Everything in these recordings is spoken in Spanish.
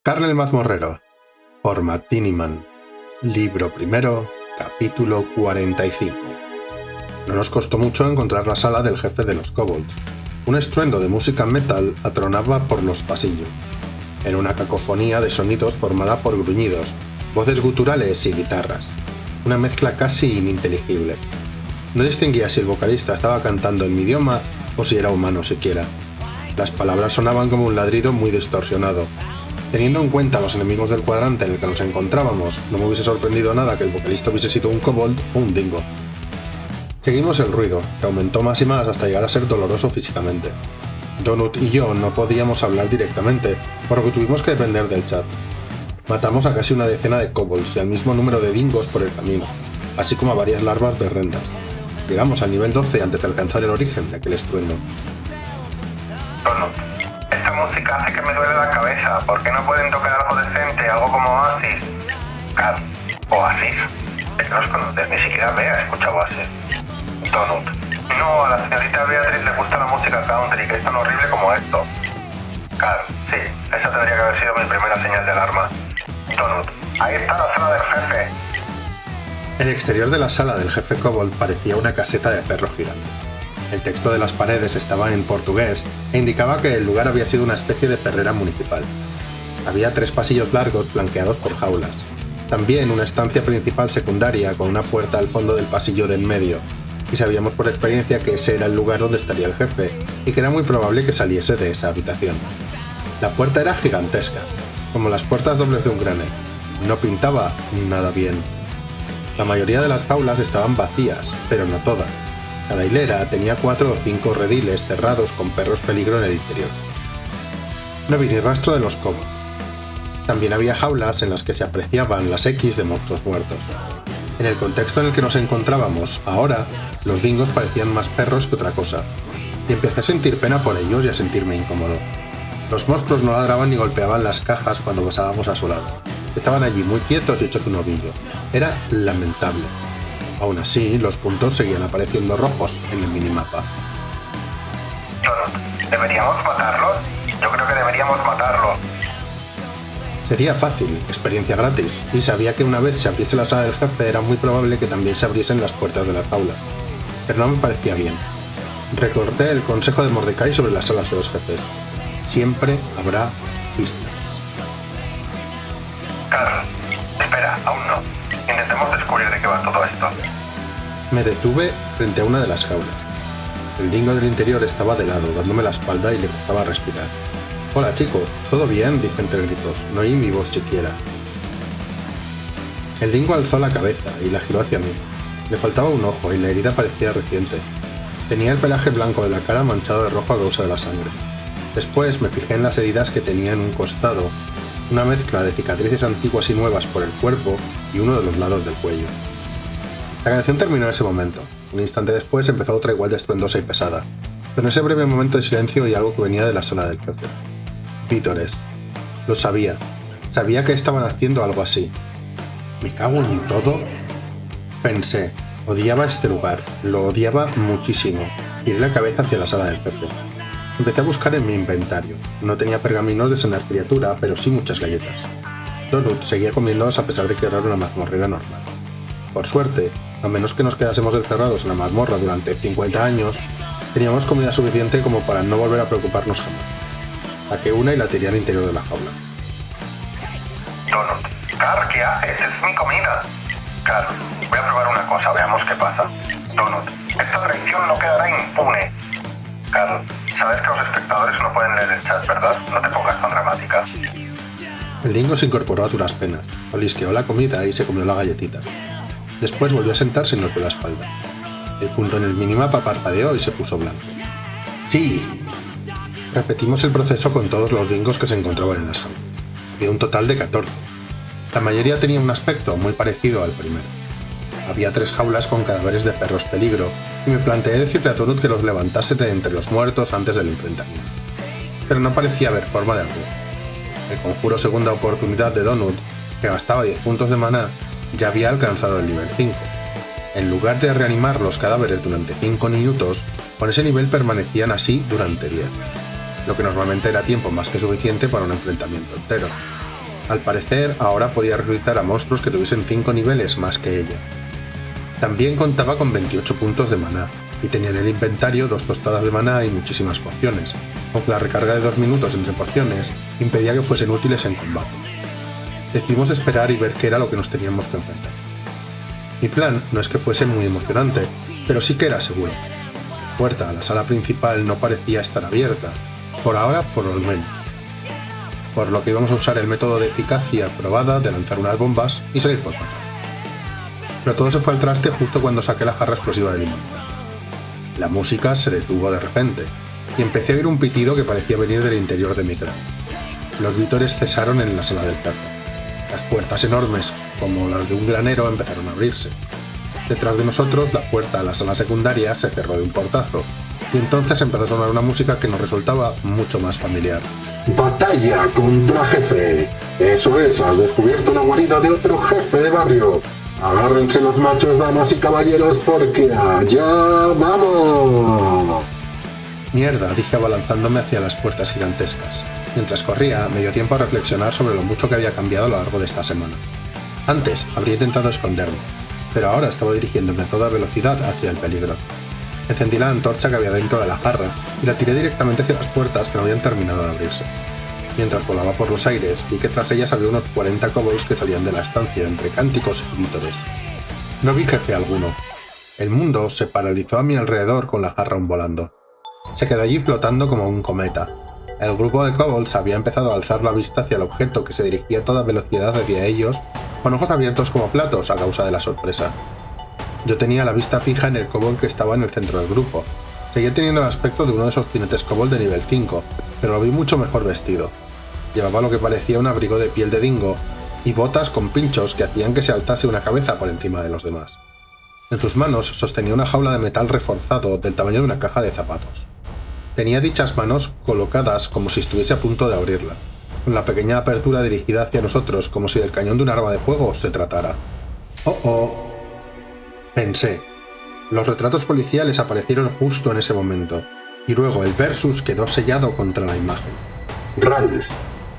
Carl el Mazmorrero, por Matt Tiniman. Libro primero, capítulo 45. No nos costó mucho encontrar la sala del jefe de los kobolds. Un estruendo de música metal atronaba por los pasillos. Era una cacofonía de sonidos formada por gruñidos, voces guturales y guitarras. Una mezcla casi ininteligible. No distinguía si el vocalista estaba cantando en mi idioma o si era humano siquiera. Las palabras sonaban como un ladrido muy distorsionado. Teniendo en cuenta los enemigos del cuadrante en el que nos encontrábamos, no me hubiese sorprendido nada que el vocalista hubiese sido un kobold o un dingo. Seguimos el ruido, que aumentó más y más hasta llegar a ser doloroso físicamente. Donut y yo no podíamos hablar directamente, por lo que tuvimos que depender del chat. Matamos a casi una decena de kobolds y al mismo número de dingos por el camino, así como a varias larvas berrendas. Llegamos al nivel 12 antes de alcanzar el origen de aquel estruendo. Donut, esta música hace que me duele la cabeza. ¿Por qué no pueden tocar algo decente, algo como Oasis? Car, Oasis. Es que no os conoces, ni siquiera Bea escucha Oasis. Donut, no, a la señorita Beatriz le gusta la música country, que es tan horrible como esto. Car, sí, esa tendría que haber sido mi primera señal de alarma. Donut, ahí está la sala del jefe. El exterior de la sala del jefe kobold parecía una caseta de perro gigante. El texto de las paredes estaba en portugués e indicaba que el lugar había sido una especie de perrera municipal. Había 3 pasillos largos flanqueados por jaulas. También una estancia principal secundaria con una puerta al fondo del pasillo de en medio, y sabíamos por experiencia que ese era el lugar donde estaría el jefe, y que era muy probable que saliese de esa habitación. La puerta era gigantesca, como las puertas dobles de un granero. No pintaba nada bien. La mayoría de las jaulas estaban vacías, pero no todas. Cada hilera tenía 4 o 5 rediles cerrados con perros peligro en el interior. No vi ni rastro de los kobolds. También había jaulas en las que se apreciaban las X de monstruos muertos. En el contexto en el que nos encontrábamos ahora, los dingos parecían más perros que otra cosa, y empecé a sentir pena por ellos y a sentirme incómodo. Los monstruos no ladraban ni golpeaban las cajas cuando pasábamos a su lado. Estaban allí muy quietos y hechos un ovillo. Era lamentable. Aún así, los puntos seguían apareciendo rojos en el minimapa. Donut, ¿deberíamos matarlos? Yo creo que deberíamos matarlos. Sería fácil, experiencia gratis, y sabía que una vez se abriese la sala del jefe era muy probable que también se abriesen las puertas de las jaulas. Pero no me parecía bien. Recordé el consejo de Mordecai sobre las salas de los jefes. Siempre habrá pistas. Carl, espera, aún no. Intentemos descubrir de qué va todo esto. Me detuve frente a una de las jaulas. El dingo del interior estaba de lado, dándome la espalda y le costaba respirar. «Hola, chico, ¿todo bien?», dije entre gritos. No oí mi voz siquiera. El dingo alzó la cabeza y la giró hacia mí. Le faltaba un ojo y la herida parecía reciente. Tenía el pelaje blanco de la cara manchado de rojo a causa de la sangre. Después me fijé en las heridas que tenía en un costado, una mezcla de cicatrices antiguas y nuevas por el cuerpo y uno de los lados del cuello. La canción terminó en ese momento. Un instante después empezó otra igual de estruendosa y pesada, pero en ese breve momento de silencio oí algo que venía de la sala del jefe. Vítores. Lo sabía. Sabía que estaban haciendo algo así. ¿Me cago en todo? Pensé. Odiaba este lugar. Lo odiaba muchísimo. Giré la cabeza hacia la sala del jefe. Empecé a buscar en mi inventario. No tenía pergaminos de sanar criatura, pero sí muchas galletas. Donut seguía comiéndolas a pesar de que era una mazmorrera normal. Por suerte, a menos que nos quedásemos encerrados en la mazmorra durante 50 años, teníamos comida suficiente como para no volver a preocuparnos jamás. Saqué una y la tiré al interior de la jaula. Donut, Car, ¿qué haces? Es mi comida. Car, voy a probar una cosa, veamos qué pasa. Donut, esta traición no quedará impune. Car, sabes que los espectadores no pueden leer el chat, ¿verdad? No te pongas tan dramática. El dingo se incorporó a duras penas, olisqueó la comida y se comió la galletita. Después volvió a sentarse y nos dio la espalda. El punto en el minimapa parpadeó y se puso blanco. ¡Sí! Repetimos el proceso con todos los dingos que se encontraban en las jaulas. Había un total de 14. La mayoría tenía un aspecto muy parecido al primero. Había 3 jaulas con cadáveres de perros peligro, y me planteé decirle a Donut que los levantase de entre los muertos antes del enfrentamiento. Pero no parecía haber forma de hacerlo. El conjuro segunda oportunidad de Donut, que gastaba 10 puntos de maná, ya había alcanzado el nivel 5. En lugar de reanimar los cadáveres durante 5 minutos, con ese nivel permanecían así durante 10. Lo que normalmente era tiempo más que suficiente para un enfrentamiento entero. Al parecer, ahora podía resucitar a monstruos que tuviesen 5 niveles más que ella. También contaba con 28 puntos de maná, y tenía en el inventario 2 tostadas de maná y muchísimas pociones, aunque la recarga de 2 minutos entre pociones impedía que fuesen útiles en combate. Decidimos esperar y ver qué era lo que nos teníamos que enfrentar. Mi plan no es que fuese muy emocionante, pero sí que era seguro. La puerta a la sala principal no parecía estar abierta, por ahora por lo menos. Por lo que íbamos a usar el método de eficacia probada de lanzar unas bombas y salir por atrás. Pero todo se fue al traste justo cuando saqué la jarra explosiva de limón. La música se detuvo de repente, y empecé a oír un pitido que parecía venir del interior de mi cráneo. Los vítores cesaron en la sala del perro. Las puertas enormes, como las de un granero, empezaron a abrirse. Detrás de nosotros, la puerta a la sala secundaria se cerró de un portazo, y entonces empezó a sonar una música que nos resultaba mucho más familiar. ¡Batalla contra jefe! Eso es, has descubierto la guarida de otro jefe de barrio. Agárrense los machos, damas y caballeros, porque allá vamos. Mierda, dije abalanzándome hacia las puertas gigantescas. Mientras corría, me dio tiempo a reflexionar sobre lo mucho que había cambiado a lo largo de esta semana. Antes, habría intentado esconderme, pero ahora estaba dirigiéndome a toda velocidad hacia el peligro. Encendí la antorcha que había dentro de la jarra y la tiré directamente hacia las puertas que no habían terminado de abrirse. Mientras volaba por los aires, vi que tras ellas había unos 40 kobolds que salían de la estancia entre cánticos y vítores. No vi jefe alguno. El mundo se paralizó a mi alrededor con la jarra volando. Se quedó allí flotando como un cometa. El grupo de kobolds había empezado a alzar la vista hacia el objeto que se dirigía a toda velocidad hacia ellos, con ojos abiertos como platos a causa de la sorpresa. Yo tenía la vista fija en el kobold que estaba en el centro del grupo. Seguía teniendo el aspecto de uno de esos jinetes kobold de nivel 5, pero lo vi mucho mejor vestido. Llevaba lo que parecía un abrigo de piel de dingo y botas con pinchos que hacían que se alzase una cabeza por encima de los demás. En sus manos sostenía una jaula de metal reforzado del tamaño de una caja de zapatos. Tenía dichas manos colocadas como si estuviese a punto de abrirla, con la pequeña apertura dirigida hacia nosotros como si del cañón de un arma de fuego se tratara. ¡Oh! Pensé. Los retratos policiales aparecieron justo en ese momento, y luego el versus quedó sellado contra la imagen. Ralph,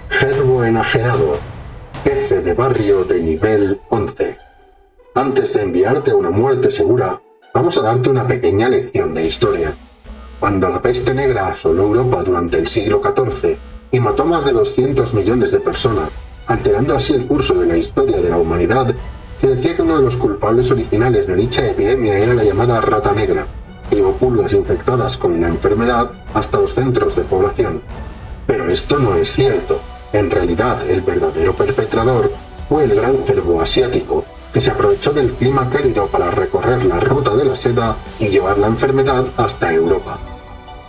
Gerbo enajenado, jefe de barrio de nivel 11. Antes de enviarte a una muerte segura, vamos a darte una pequeña lección de historia. Cuando la peste negra asoló Europa durante el siglo XIV y mató a más de 200 millones de personas, alterando así el curso de la historia de la humanidad, se decía que uno de los culpables originales de dicha epidemia era la llamada rata negra, que llevó pulgas infectadas con la enfermedad hasta los centros de población. Pero esto no es cierto. En realidad, el verdadero perpetrador fue el gran cervo asiático, que se aprovechó del clima cálido para recorrer la ruta de la seda y llevar la enfermedad hasta Europa.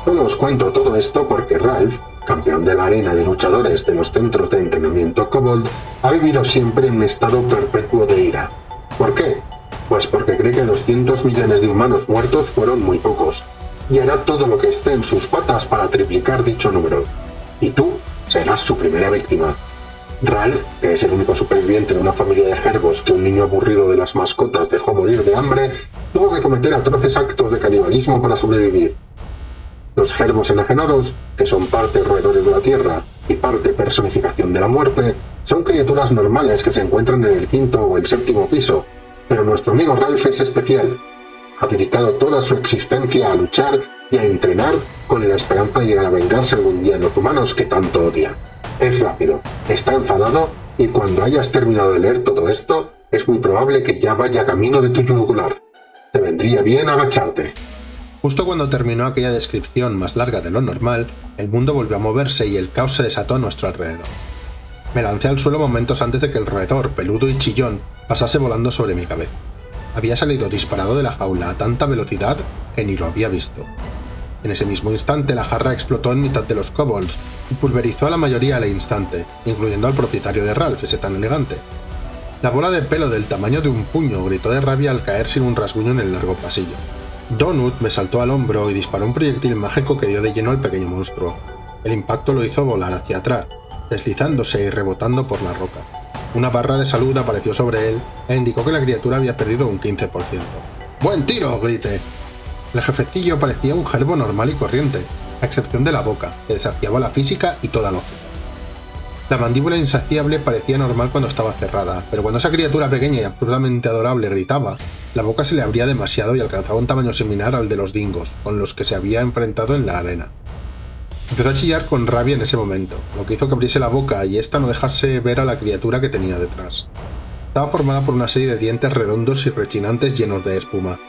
Solo os cuento todo esto porque Ralph, campeón de la arena de luchadores de los centros de entrenamiento Kobold, ha vivido siempre en un estado perpetuo de ira. ¿Por qué? Pues porque cree que 200 millones de humanos muertos fueron muy pocos, y hará todo lo que esté en sus patas para triplicar dicho número. Y tú serás su primera víctima. Ralph, que es el único superviviente de una familia de gerbos que un niño aburrido de las mascotas dejó morir de hambre, tuvo que cometer atroces actos de canibalismo para sobrevivir. Los gerbos enajenados, que son parte roedores de la tierra y parte personificación de la muerte, son criaturas normales que se encuentran en el 5º o el 7º piso, pero nuestro amigo Ralph es especial. Ha dedicado toda su existencia a luchar y a entrenar con la esperanza de llegar a vengarse algún día de los humanos que tanto odia. Es rápido, está enfadado y cuando hayas terminado de leer todo esto, es muy probable que ya vaya camino de tu yugular. Te vendría bien agacharte. Justo cuando terminó aquella descripción más larga de lo normal, el mundo volvió a moverse y el caos se desató a nuestro alrededor. Me lancé al suelo momentos antes de que el roedor, peludo y chillón, pasase volando sobre mi cabeza. Había salido disparado de la jaula a tanta velocidad que ni lo había visto. En ese mismo instante la jarra explotó en mitad de los kobolds y pulverizó a la mayoría al instante, incluyendo al propietario de Ralph, ese tan elegante. La bola de pelo del tamaño de un puño gritó de rabia al caer sin un rasguño en el largo pasillo. Donut me saltó al hombro y disparó un proyectil mágico que dio de lleno al pequeño monstruo. El impacto lo hizo volar hacia atrás, deslizándose y rebotando por la roca. Una barra de salud apareció sobre él e indicó que la criatura había perdido un 15%. ¡Buen tiro!, grité. El jefecillo parecía un gerbo normal y corriente, a excepción de la boca, que desafiaba la física y toda lógica. La mandíbula insaciable parecía normal cuando estaba cerrada, pero cuando esa criatura pequeña y absurdamente adorable gritaba, la boca se le abría demasiado y alcanzaba un tamaño similar al de los dingos, con los que se había enfrentado en la arena. Empezó a chillar con rabia en ese momento, lo que hizo que abriese la boca y ésta no dejase ver a la criatura que tenía detrás. Estaba formada por una serie de dientes redondos y rechinantes llenos de espuma.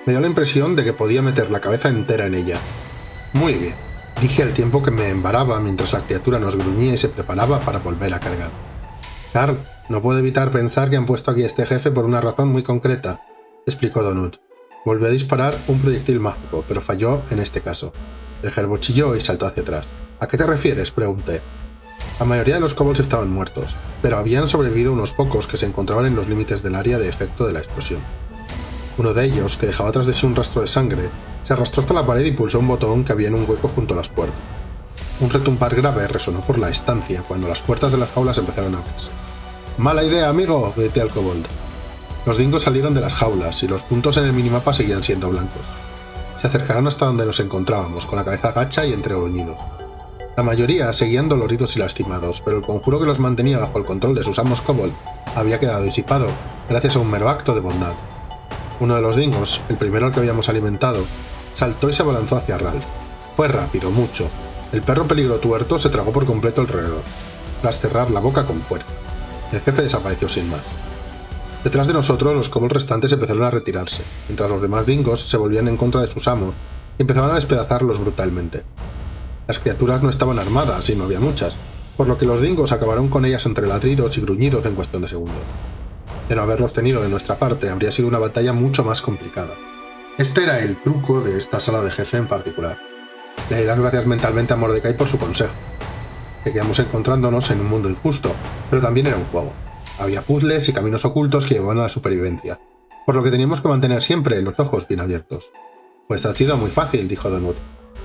Me dio la impresión de que podía meter la cabeza entera en ella. Muy bien, dije al tiempo que me embaraba mientras la criatura nos gruñía y se preparaba para volver a cargar. Carl, no puedo evitar pensar que han puesto aquí a este jefe por una razón muy concreta, explicó Donut. Volvió a disparar un proyectil mágico, pero falló en este caso. El gerbo chilló y saltó hacia atrás. ¿A qué te refieres?, pregunté. La mayoría de los kobolds estaban muertos, pero habían sobrevivido unos pocos que se encontraban en los límites del área de efecto de la explosión. Uno de ellos, que dejaba tras de sí un rastro de sangre, se arrastró hasta la pared y pulsó un botón que había en un hueco junto a las puertas. Un retumbar grave resonó por la estancia cuando las puertas de las jaulas empezaron a abrirse. «¡Mala idea, amigo!», grité al kobold. Los dingos salieron de las jaulas y los puntos en el minimapa seguían siendo blancos. Se acercaron hasta donde nos encontrábamos, con la cabeza gacha y entre gruñidos. La mayoría seguían doloridos y lastimados, pero el conjuro que los mantenía bajo el control de sus amos kobold había quedado disipado gracias a un mero acto de bondad. Uno de los dingos, el primero al que habíamos alimentado, saltó y se abalanzó hacia Ralph. Fue rápido, mucho. El perro peligro tuerto se tragó por completo alrededor, tras cerrar la boca con fuerza. El jefe desapareció sin más. Detrás de nosotros, los kobolds restantes empezaron a retirarse, mientras los demás dingos se volvían en contra de sus amos y empezaban a despedazarlos brutalmente. Las criaturas no estaban armadas y no había muchas, por lo que los dingos acabaron con ellas entre ladridos y gruñidos en cuestión de segundos. De no haberlos tenido de nuestra parte, habría sido una batalla mucho más complicada. Este era el truco de esta sala de jefe en particular. Le di las gracias mentalmente a Mordecai por su consejo. Seguíamos encontrándonos en un mundo injusto, pero también era un juego. Había puzzles y caminos ocultos que llevaban a la supervivencia, por lo que teníamos que mantener siempre los ojos bien abiertos. Pues ha sido muy fácil, dijo Donut,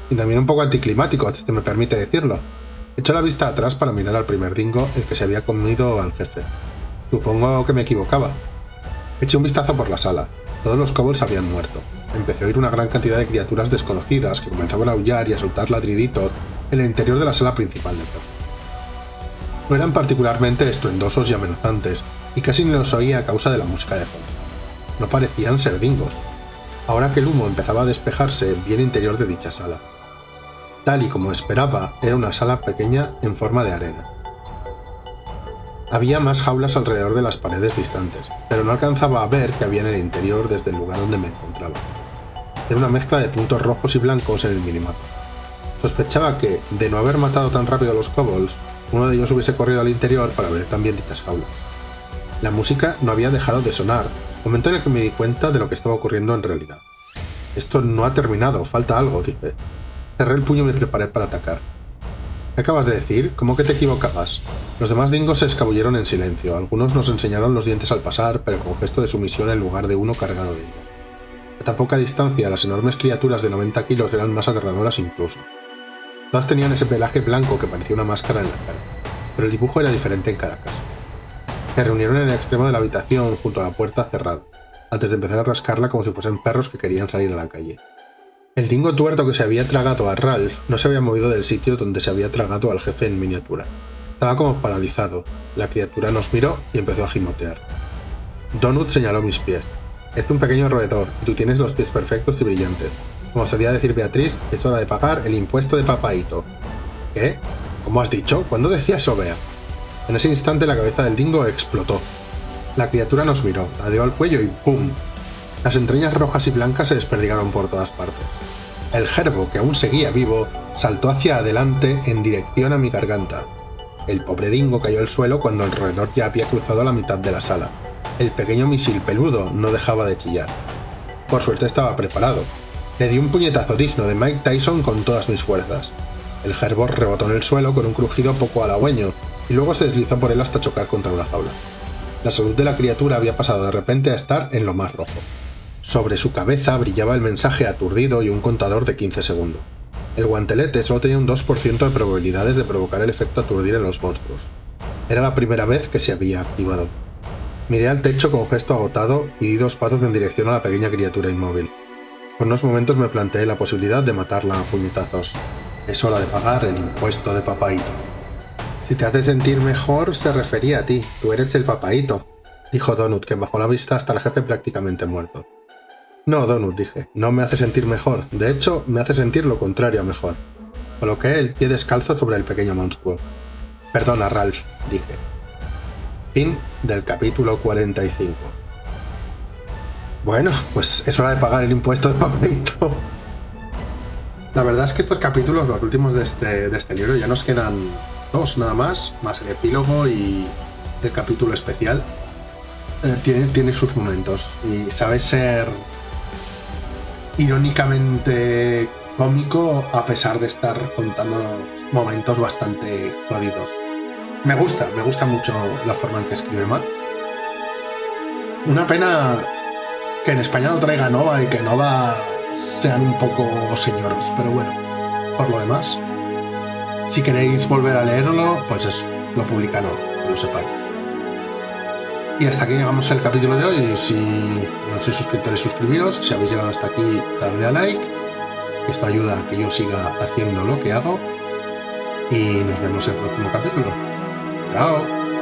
y también un poco anticlimático, si me permite decirlo. Echó la vista atrás para mirar al primer dingo, el que se había comido al jefe. Supongo que me equivocaba. Eché un vistazo por la sala. Todos los kobolds habían muerto. Empecé a oír una gran cantidad de criaturas desconocidas que comenzaban a aullar y a soltar ladriditos en el interior de la sala principal del perro. No eran particularmente estruendosos y amenazantes, y casi ni los oía a causa de la música de fondo. No parecían ser dingos. Ahora que el humo empezaba a despejarse, vi el interior de dicha sala. Tal y como esperaba, era una sala pequeña en forma de arena. Había más jaulas alrededor de las paredes distantes, pero no alcanzaba a ver qué había en el interior desde el lugar donde me encontraba. Era una mezcla de puntos rojos y blancos en el minimapa. Sospechaba que, de no haber matado tan rápido a los kobolds, uno de ellos hubiese corrido al interior para ver también dichas jaulas. La música no había dejado de sonar, momento en el que me di cuenta de lo que estaba ocurriendo en realidad. Esto no ha terminado, falta algo, dije. Cerré el puño y me preparé para atacar. ¿Qué acabas de decir? ¿Cómo que te equivocabas? Los demás dingos se escabulleron en silencio. Algunos nos enseñaron los dientes al pasar, pero con gesto de sumisión en lugar de uno cargado de ira. A tan poca distancia, las enormes criaturas de 90 kilos eran más aterradoras incluso. Todas tenían ese pelaje blanco que parecía una máscara en la cara, pero el dibujo era diferente en cada caso. Se reunieron en el extremo de la habitación, junto a la puerta cerrada, antes de empezar a rascarla como si fuesen perros que querían salir a la calle. El dingo tuerto que se había tragado a Ralph no se había movido del sitio donde se había tragado al jefe en miniatura. Estaba como paralizado. La criatura nos miró y empezó a gimotear. Donut señaló mis pies. Es un pequeño roedor, y tú tienes los pies perfectos y brillantes. Como solía decir Beatriz, es hora de pagar el impuesto de papaíto. ¿Qué? ¿Cómo has dicho? ¿Cuándo decía eso, Bea? En ese instante la cabeza del dingo explotó. La criatura nos miró, ladeó al cuello y ¡pum! Las entrañas rojas y blancas se desperdigaron por todas partes. El gerbo, que aún seguía vivo, saltó hacia adelante en dirección a mi garganta. El pobre dingo cayó al suelo cuando el roedor ya había cruzado la mitad de la sala. El pequeño misil peludo no dejaba de chillar. Por suerte estaba preparado. Le di un puñetazo digno de Mike Tyson con todas mis fuerzas. El gerbo rebotó en el suelo con un crujido poco halagüeño y luego se deslizó por él hasta chocar contra una jaula. La salud de la criatura había pasado de repente a estar en lo más rojo. Sobre su cabeza brillaba el mensaje aturdido y un contador de 15 segundos. El guantelete solo tenía un 2% de probabilidades de provocar el efecto aturdir en los monstruos. Era la primera vez que se había activado. Miré al techo con gesto agotado y di 2 pasos en dirección a la pequeña criatura inmóvil. Por unos momentos me planteé la posibilidad de matarla a puñetazos. Es hora de pagar el impuesto de papaíto. Si te hace sentir mejor, se refería a ti. Tú eres el papaíto, dijo Donut, que bajó la vista hasta el jefe prácticamente muerto. No, Donut, dije, no me hace sentir mejor. De hecho, me hace sentir lo contrario a mejor. Coloqué el pie descalzo sobre el pequeño monstruo. Perdona, Ralph, dije. Fin del capítulo 45. Bueno, pues es hora de pagar el impuesto de papaíto. La verdad es que estos capítulos, los últimos de este libro, ya nos quedan 2 nada más el epílogo y el capítulo especial. Tiene sus momentos y sabe ser irónicamente cómico a pesar de estar contando momentos bastante jodidos. Me gusta mucho la forma en que escribe Matt. Una pena que en España no traiga Nova y que Nova sean un poco señoros, pero bueno, por lo demás, si queréis volver a leerlo, pues eso, lo publica Nova, que lo sepáis. Y hasta aquí llegamos el capítulo de hoy. Si no sois suscriptores, suscribiros. Si habéis llegado hasta aquí, dadle a like. Esto ayuda a que yo siga haciendo lo que hago. Y nos vemos en el próximo capítulo. ¡Chao!